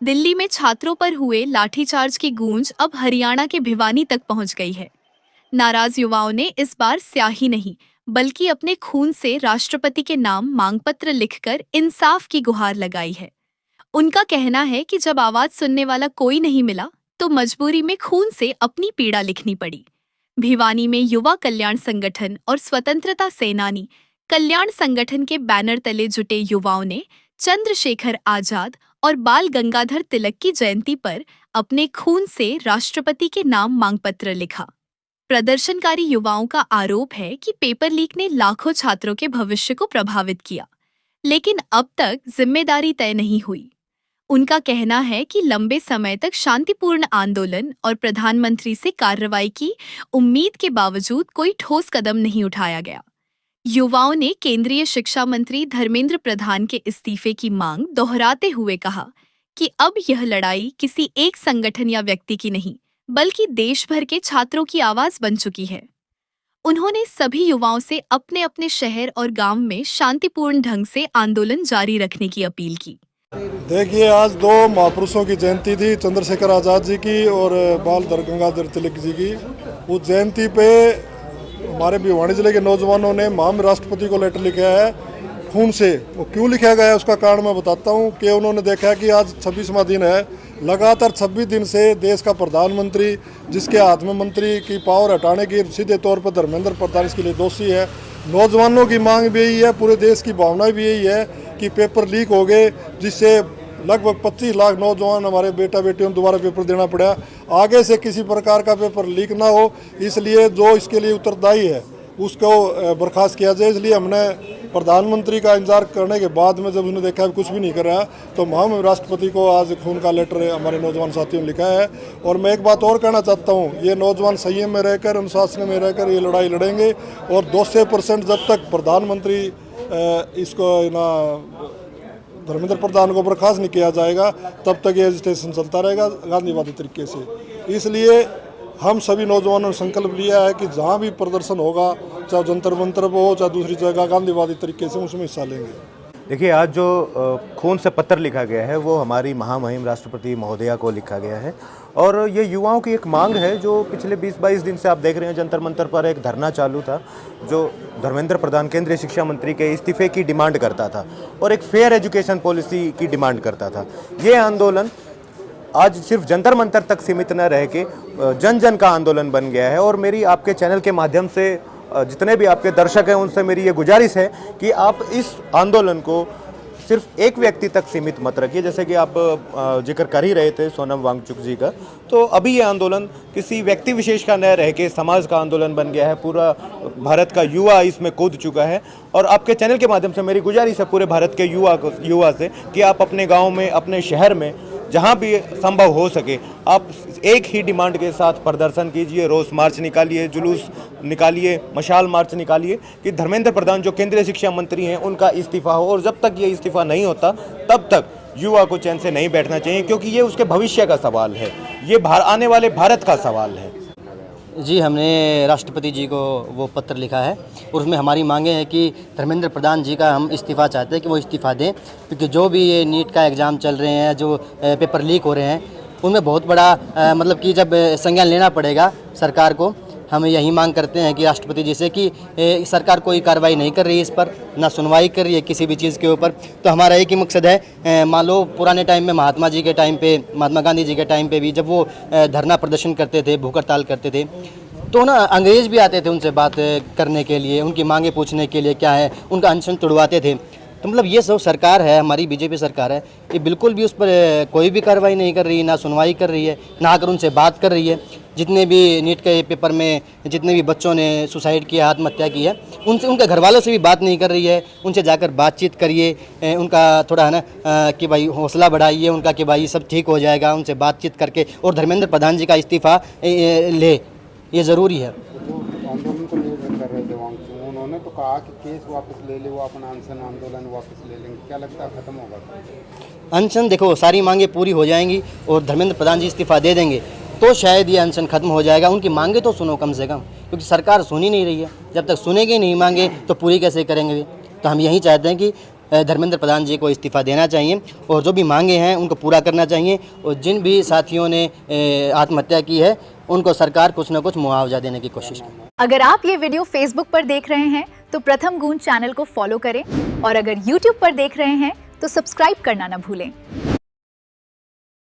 दिल्ली में छात्रों पर हुए लाठीचार्ज की गूंज अब हरियाणा के भिवानी तक पहुंच गई है। नाराज युवाओं ने इस बार स्याही नहीं बल्कि अपने खून से राष्ट्रपति के नाम मांगपत्र लिखकर इंसाफ की गुहार लगाई है। उनका कहना है कि जब आवाज सुनने वाला कोई नहीं मिला तो मजबूरी में खून से अपनी पीड़ा लिखनी पड़ी। भिवानी में युवा कल्याण संगठन और स्वतंत्रता सेनानी कल्याण संगठन के बैनर तले जुटे युवाओं ने चंद्रशेखर आजाद और बाल गंगाधर तिलक की जयंती पर अपने खून से राष्ट्रपति के नाम मांगपत्र लिखा। प्रदर्शनकारी युवाओं का आरोप है कि पेपर लीक ने लाखों छात्रों के भविष्य को प्रभावित किया, लेकिन अब तक जिम्मेदारी तय नहीं हुई। उनका कहना है कि लंबे समय तक शांतिपूर्ण आंदोलन और प्रधानमंत्री से कार्रवाई की उम्मीद के बावजूद कोई ठोस कदम नहीं उठाया गया। युवाओं ने केंद्रीय शिक्षा मंत्री धर्मेंद्र प्रधान के इस्तीफे की मांग दोहराते हुए कहा कि अब यह लड़ाई किसी एक संगठन या व्यक्ति की नहीं, बल्कि देश भर के छात्रों की आवाज बन चुकी है। उन्होंने सभी युवाओं से अपने अपने शहर और गांव में शांतिपूर्ण ढंग से आंदोलन जारी रखने की अपील की। देखिए, आज दो महापुरुषों की जयंती थी, चंद्रशेखर आज़ाद जी की और बाल गंगाधर तिलक जी की। उस जयंती पे हमारे भिवानी जिले के नौजवानों ने महामहिम राष्ट्रपति को लेटर लिखा है खून से। वो क्यों लिखा गया है उसका कारण मैं बताता हूँ कि उन्होंने देखा है कि आज 26वां दिन है, लगातार 26 दिन से देश का प्रधानमंत्री जिसके हाथ में मंत्री की पावर हटाने की सीधे तौर पर धर्मेंद्र प्रधान इसके लिए दोषी है। नौजवानों की मांग भी यही है, पूरे देश की भावना भी यही है कि पेपर लीक हो गए, जिससे लगभग 25 लाख नौजवान हमारे बेटा बेटियों को दोबारा पेपर देना पड़ा। आगे से किसी प्रकार का पेपर लीक ना हो, इसलिए जो इसके लिए उत्तरदायी है उसको बर्खास्त किया जाए। इसलिए हमने प्रधानमंत्री का इंतजार करने के बाद में जब उसने देखा कुछ भी नहीं कर रहा, तो महामहिम राष्ट्रपति को आज खून का लेटर हमारे नौजवान साथियों ने लिखा है। और मैं एक बात और कहना चाहता हूँ, ये नौजवान संयम में रहकर, अनुशासन में रहकर ये लड़ाई लड़ेंगे और 200% जब तक प्रधानमंत्री इसको ना धर्मेंद्र प्रधान को बर्खास्त नहीं किया जाएगा तब तक ये एजिटेशन चलता रहेगा गांधीवादी तरीके से। इसलिए हम सभी नौजवानों ने संकल्प लिया है कि जहाँ भी प्रदर्शन होगा, चाहे जंतर मंतर पर हो चाहे दूसरी जगह, गांधीवादी तरीके से उसमें हिस्सा लेंगे। देखिए, आज जो खून से पत्र लिखा गया है वो हमारी महामहिम राष्ट्रपति महोदया को लिखा गया है और ये युवाओं की एक मांग है जो पिछले 20-22 दिन से आप देख रहे हैं जंतर मंतर पर एक धरना चालू था जो धर्मेंद्र प्रधान केंद्रीय शिक्षा मंत्री के इस्तीफे की डिमांड करता था और एक फेयर एजुकेशन पॉलिसी की डिमांड करता था। ये आंदोलन आज सिर्फ जंतर मंतर तक सीमित न रह के जन जन का आंदोलन बन गया है और मेरी आपके चैनल के माध्यम से जितने भी आपके दर्शक हैं उनसे मेरी ये गुजारिश है कि आप इस आंदोलन को सिर्फ एक व्यक्ति तक सीमित मत रखिए। जैसे कि आप जिक्र कर ही रहे थे सोनम वांगचुक जी का, तो अभी ये आंदोलन किसी व्यक्ति विशेष का न रह के समाज का आंदोलन बन गया है। पूरा भारत का युवा इसमें कूद चुका है और आपके चैनल के माध्यम से मेरी गुजारिश है पूरे भारत के युवा से कि आप अपने गाँव में, अपने शहर में जहाँ भी संभव हो सके आप एक ही डिमांड के साथ प्रदर्शन कीजिए, रोष मार्च निकालिए, जुलूस निकालिए, मशाल मार्च निकालिए कि धर्मेंद्र प्रधान जो केंद्रीय शिक्षा मंत्री हैं उनका इस्तीफा हो। और जब तक ये इस्तीफा नहीं होता तब तक युवा को चैन से नहीं बैठना चाहिए, क्योंकि ये उसके भविष्य का सवाल है, ये आने वाले भारत का सवाल है। जी, हमने राष्ट्रपति जी को वो पत्र लिखा है और उसमें हमारी मांगे हैं कि धर्मेंद्र प्रधान जी का हम इस्तीफ़ा चाहते हैं कि वो इस्तीफ़ा दें, क्योंकि जो भी ये नीट का एग्ज़ाम चल रहे हैं, जो पेपर लीक हो रहे हैं, उनमें बहुत बड़ा मतलब कि जब संज्ञान लेना पड़ेगा सरकार को। हम यही मांग करते हैं कि राष्ट्रपति जी से कि सरकार कोई कार्रवाई नहीं कर रही है इस पर, ना सुनवाई कर रही है किसी भी चीज़ के ऊपर। तो हमारा एक ही मकसद है, मान लो पुराने टाइम में महात्मा जी के टाइम पे, महात्मा गांधी जी के टाइम पे भी जब वो धरना प्रदर्शन करते थे, भूख हड़ताल करते थे, तो ना अंग्रेज़ भी आते थे उनसे बात करने के लिए, उनकी मांगे पूछने के लिए क्या है, उनका अनशन तुड़वाते थे। तो मतलब ये सब सरकार है, हमारी बीजेपी सरकार है, ये बिल्कुल भी उस पर कोई भी कार्रवाई नहीं कर रही, ना सुनवाई कर रही है, ना अगर उनसे बात कर रही है। जितने भी नीट के पेपर में जितने भी बच्चों ने सुसाइड किया, आत्महत्या की है, उनसे, उनके घर वालों से भी बात नहीं कर रही है। उनसे जाकर बातचीत करिए, उनका थोड़ा है ना कि भाई हौसला बढ़ाइए उनका कि भाई सब ठीक हो जाएगा, उनसे बातचीत करके। और धर्मेंद्र प्रधान जी का इस्तीफ़ा ले, ये ज़रूरी है। आंदोलन को लेकर कर रहे थे उन्होंने तो कहा कि केस वापस ले ले, वो अपना अनशन आंदोलन वापस ले लेंगे। क्या लगता है खत्म होगा अनशन? देखो, सारी मांगे पूरी हो जाएंगी और धर्मेंद्र प्रधान जी इस्तीफ़ा दे देंगे तो शायद ये अनशन खत्म हो जाएगा। उनकी मांगे तो सुनो कम से कम, क्योंकि सरकार सुन ही नहीं रही है। जब तक सुनेगी नहीं मांगे तो पूरी कैसे करेंगे। तो हम यही चाहते हैं कि धर्मेंद्र प्रधान जी को इस्तीफ़ा देना चाहिए और जो भी मांगे हैं उनको पूरा करना चाहिए। और जिन भी साथियों ने आत्महत्या की है उनको सरकार कुछ ना कुछ मुआवजा देने की कोशिश करे। अगर आप ये वीडियो फेसबुक पर देख रहे हैं तो प्रथम गूंज चैनल को फॉलो करें और अगर यूट्यूब पर देख रहे हैं तो सब्सक्राइब करना न भूलें।